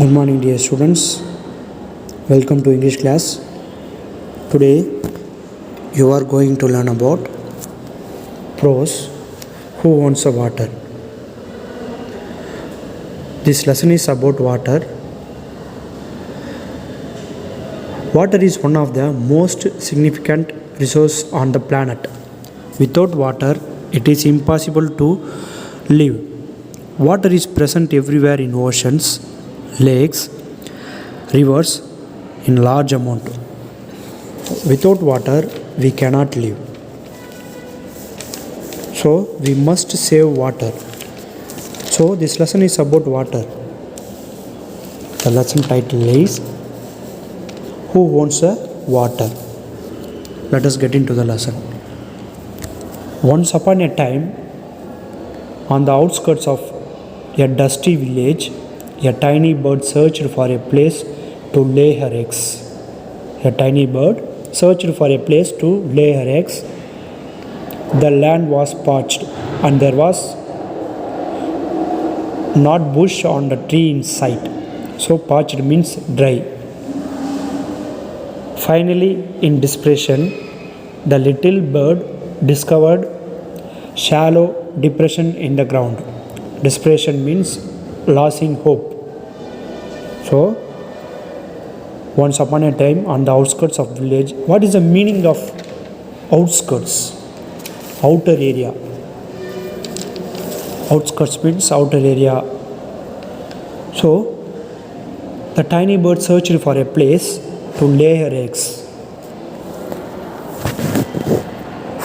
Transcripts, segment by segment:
Good morning, dear students. Welcome to English class. Today you are going to learn about Prose, Who Wants a Water. This lesson is about water. Water is one of the most significant resources on the planet. Without water, it is impossible to live. Water is present everywhere in oceans, lakes, rivers in large amount. Without water, we cannot live. So, we must save water. So, this lesson is about water. The lesson title is Who Wants a Water? Let us get into the lesson. Once upon a time, on the outskirts of a dusty village, a tiny bird searched for a place to lay her eggs. A tiny bird searched for a place to lay her eggs. The land was parched, and there was not bush on the tree in sight. So parched means dry. Finally, in desperation, the little bird discovered shallow depression in the ground. Desperation means losing hope. So, once upon a time on the outskirts of village, what is the meaning of outskirts? Outer area. Outskirts means outer area. So, the tiny bird searched for a place to lay her eggs.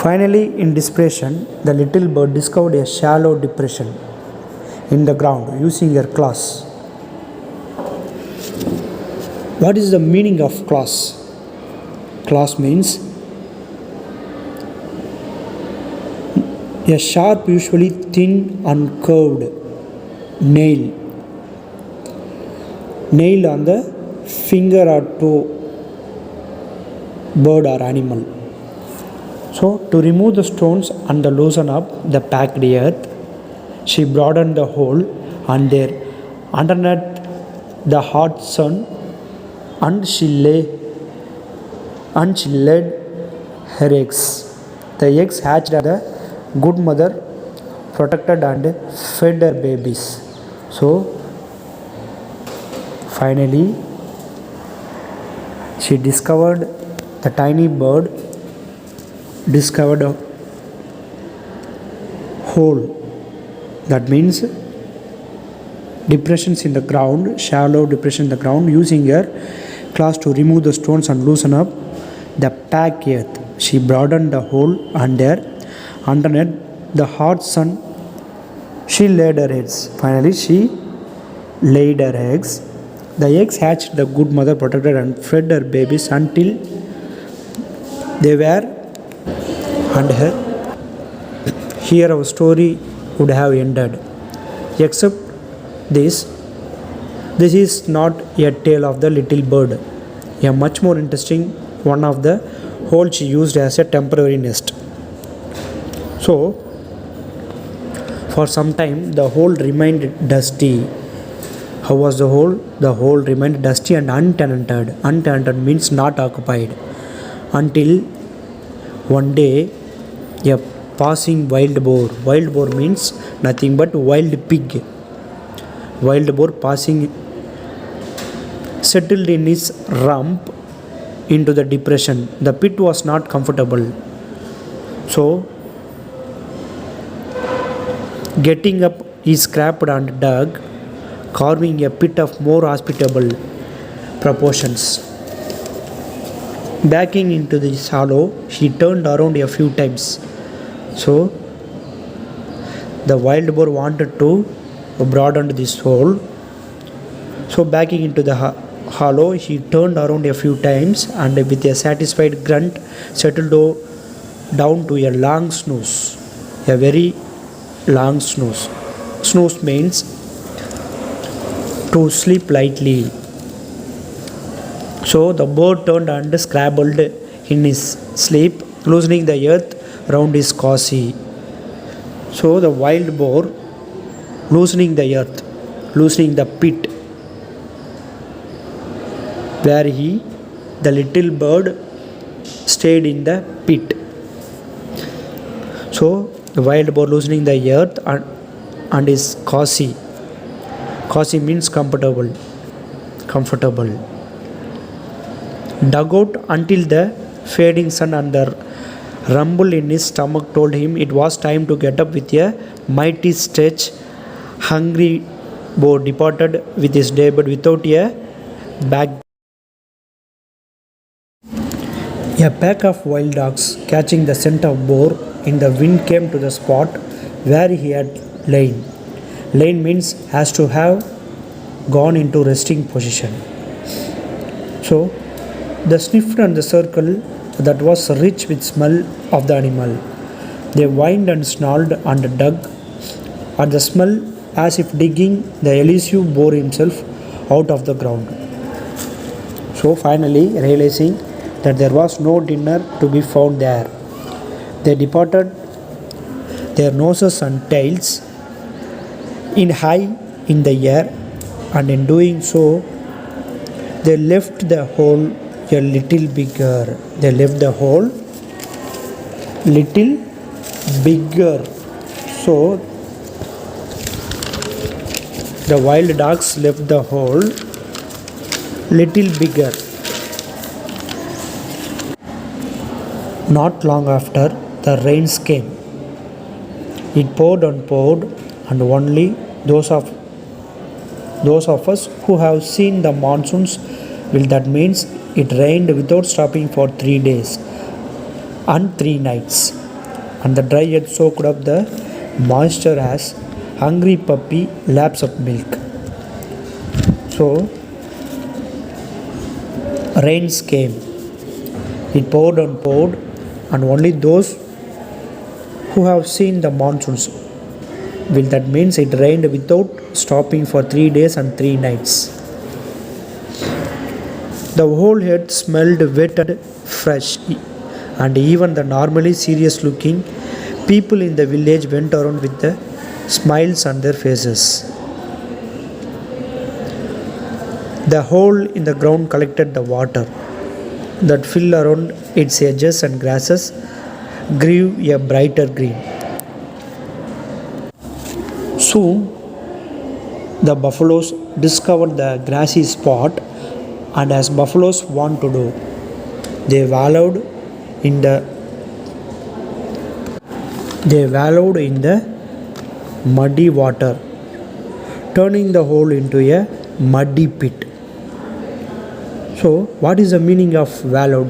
Finally, in desperation, the little bird discovered a shallow depression in the ground using her claws. What is the meaning of claws? Claws means a sharp, usually thin and curved nail on the finger or toe, bird or animal. So, to remove the stones and loosen up the packed earth, she broadened the hole, and there, underneath the hot sun, and she laid her eggs. The eggs hatched, and the good mother protected and fed her babies. So, finally, she discovered, the tiny bird discovered a hole. That means depressions in the ground, shallow depression in the ground, using her claws to remove the stones and loosen up the packed earth. She broadened the hole, and there, underneath the hot sun, she laid her eggs. Finally, she laid her eggs. The eggs hatched, the good mother protected and fed her babies until they were and her. Here our story would have ended. Except this is not a tale of the little bird. A much more interesting one of the hole she used as a temporary nest. So, for some time the hole remained dusty. How was the hole? The hole remained dusty and untenanted. Untenanted means not occupied. Until one day, a passing wild boar. Wild boar means nothing but wild pig. Wild boar passing settled in his rump into the depression. The pit was not comfortable. So, getting up, he scraped and dug, carving a pit of more hospitable proportions. Backing into this hollow, he turned around a few times. So, the wild boar wanted to broaden this hole. So, backing into the hollow, he turned around a few times, and with a satisfied grunt, settled down to a long snooze. A very long snooze. Snooze means to sleep lightly. So, the bird turned and scrabbled in his sleep, loosening the earth round his cozy. So, the wild boar loosening the earth, loosening the pit where the little bird, stayed in the pit. So the wild boar loosening the earth and is cozy. Cozy means comfortable. Comfortable. Dug out until the fading sun and the rumble in his stomach told him it was time to get up with a mighty stretch. Hungry boar departed with his day, but without a bag. A pack of wild dogs, catching the scent of boar in the wind, came to the spot where he had lain. Lain means has to have gone into resting position. So they sniffed on the circle that was rich with smell of the animal. They whined and snarled and dug at the smell as if digging. The elusive bore himself out of the ground. So finally, realizing that there was no dinner to be found there, they departed, their noses and tails in high in the air, and in doing so, they left the hole a little bigger. They left the hole little bigger. So the wild dogs left the hole little bigger. Not long after, the rains came. It poured and poured, and only those of us who have seen the monsoons will that means it rained without stopping for 3 days and 3 nights, and the dry earth soaked up the moisture as hungry puppy laps up milk. So rains came. It poured and poured, and only those who have seen the monsoons will that means it rained without stopping for 3 days and 3 nights. The whole earth smelled wet and fresh, and even the normally serious looking people in the village went around with the smiles on their faces. The hole in the ground collected the water that filled around its edges, and grasses grew a brighter green. Soon the buffaloes discovered the grassy spot, and as buffaloes want to do, they wallowed in the muddy water, turning the hole into a muddy pit. So what is the meaning of wallowed?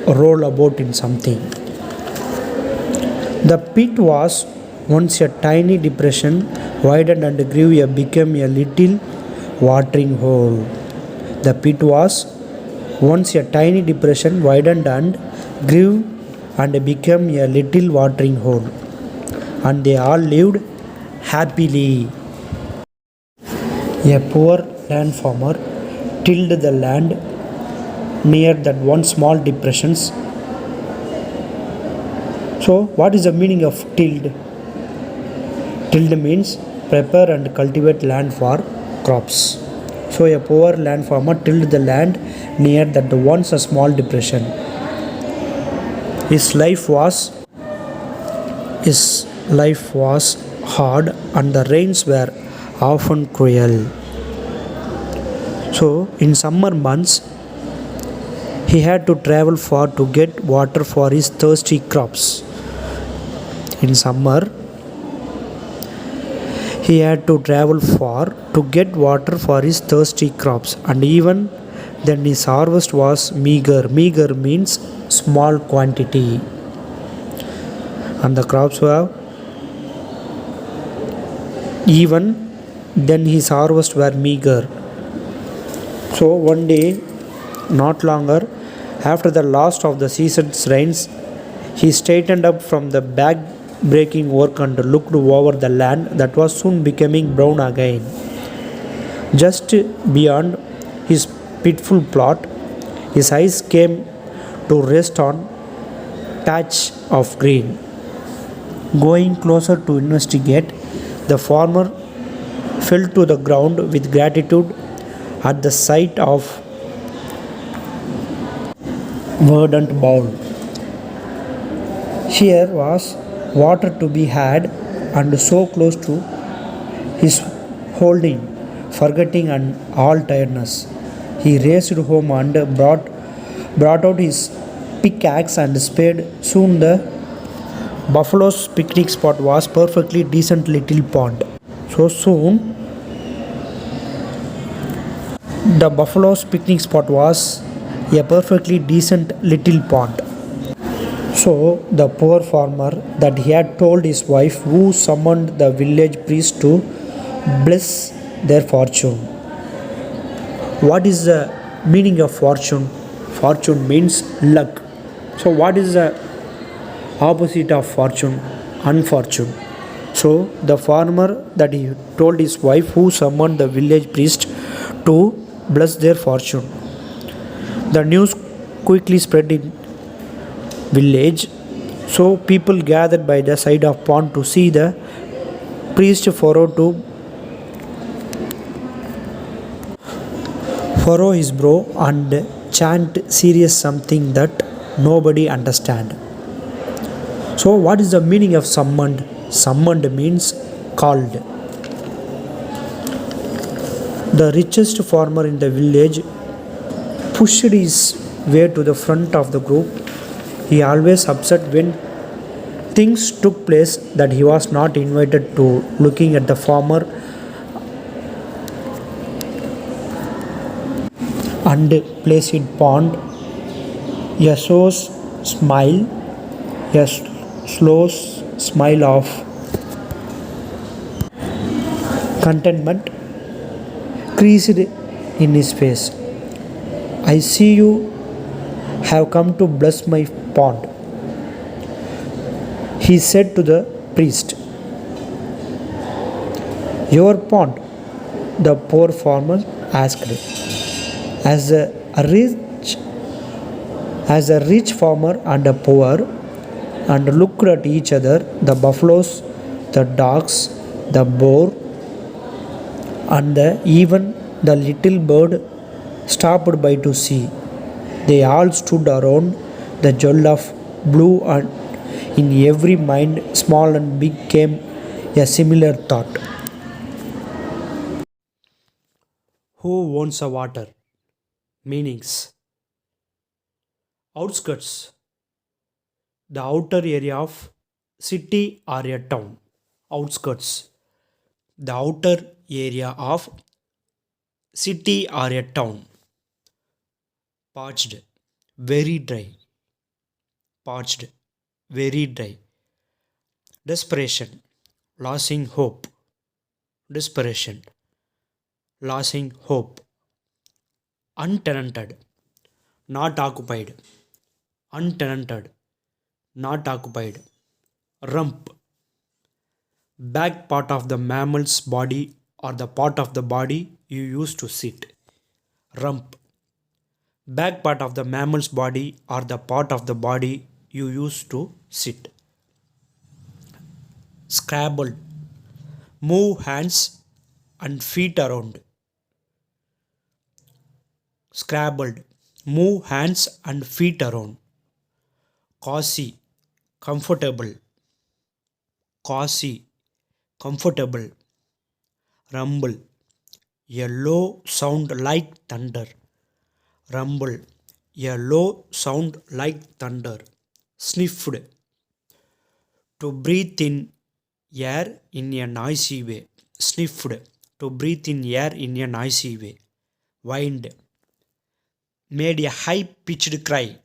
Roll about in something. The pit was once a tiny depression, widened and grew became a little watering hole. The pit was once a tiny depression, widened and grew and became a little watering hole, and they all lived happily. A poor land farmer tilled the land near that one small depressions. So what is the meaning of tilled? Tilled means prepare and cultivate land for crops. So a poor land farmer tilled the land near that once a small depression. His life was hard, and the rains were often cruel. So in summer months, he had to travel far to get water for his thirsty crops. In summer, he had to travel far to get water for his thirsty crops, and even then his harvest was meager. Meager means small quantity, and the crops were even then his harvest were meager. So one day, not longer after the last of the season's rains, he straightened up from the back-breaking work and looked over the land that was soon becoming brown again. Just beyond his pitiful plot, his eyes came to rest on a patch of green. Going closer to investigate, the farmer fell to the ground with gratitude at the sight of verdant bowl. Here was water to be had, and so close to his holding, forgetting and all tiredness. He raced home and brought out his pickaxe and spade. Soon the buffalo's picnic spot was perfectly decent little pond. So soon the buffalo's picnic spot was a perfectly decent little pond. So the poor farmer that he had told his wife, who summoned the village priest to bless their fortune. What is the meaning of fortune? Fortune means luck. So what is the opposite of fortune? Unfortune. So the farmer that he told his wife, who summoned the village priest to bless their fortune. The news quickly spread in village, so people gathered by the side of pond to see the priest furrow his brow and chant serious something that nobody understand. So what is the meaning of summoned? Summoned means called. The richest farmer in the village pushed his way to the front of the group. He always upset when things took place that he was not invited to. Looking at the farmer and placid pond, a smile, a slow smile of contentment creased in his face. I see you have come to bless my pond, he said to the priest. Your pond? The poor farmer asked. As a rich farmer and a poor, and looked at each other, the buffaloes, the dogs, the boar, and even the little bird stopped by to see. They all stood around the jewel of blue, and in every mind, small and big, came a similar thought. Who owns a water? Meanings. Outskirts, the outer area of city or a town. Outskirts, the outer area of city or a town. Parched, very dry. Parched, very dry. Desperation, losing hope. Desperation, losing hope. Untenanted, not occupied. Untenanted, not occupied. Rump, back part of the mammal's body or the part of the body you use to sit. Rump, back part of the mammal's body or the part of the body you use to sit. Scrabble, move hands and feet around. Scrabbled, move hands and feet around. Cozy, comfortable. Cozy, comfortable. Rumble, a low sound like thunder. Rumble, a low sound like thunder. Sniffed, to breathe in air in a noisy way. Sniffed, to breathe in air in a noisy way. Whined, made a high pitched cry.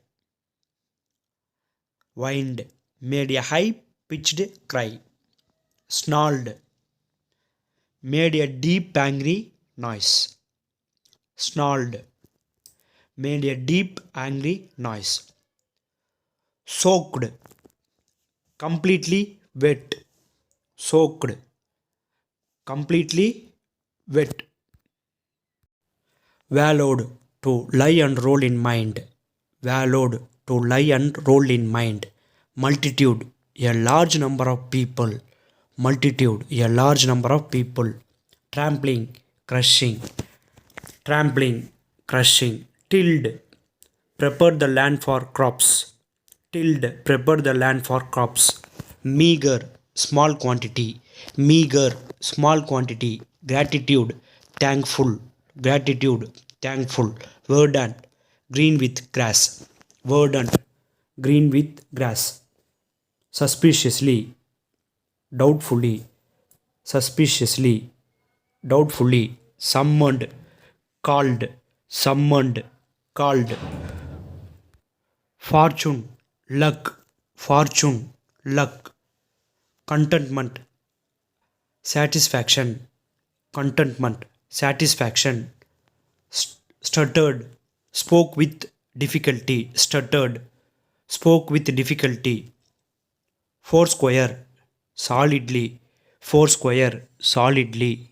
Whined, made a high pitched cry. Snarled, made a deep angry noise. Snarled, made a deep angry noise. Soaked, completely wet. Soaked, completely wet. Wallowed, to lie and roll in mind. Wallowed, to lie and roll in mind. Multitude, a large number of people. Multitude, a large number of people. Trampling, crushing. Trampling, crushing. Tilled, prepare the land for crops. Tilled, prepare the land for crops. Meager, small quantity. Meager, small quantity. Gratitude, thankful. Gratitude, thankful. Verdant, green with grass. Verdant, green with grass. Suspiciously, doubtfully. Suspiciously, doubtfully. Summoned, called. Summoned, called. Fortune, luck. Fortune, luck. Contentment, satisfaction. Contentment, satisfaction. Stuttered, spoke with difficulty. Stuttered, spoke with difficulty. Foursquare, solidly. Foursquare, solidly.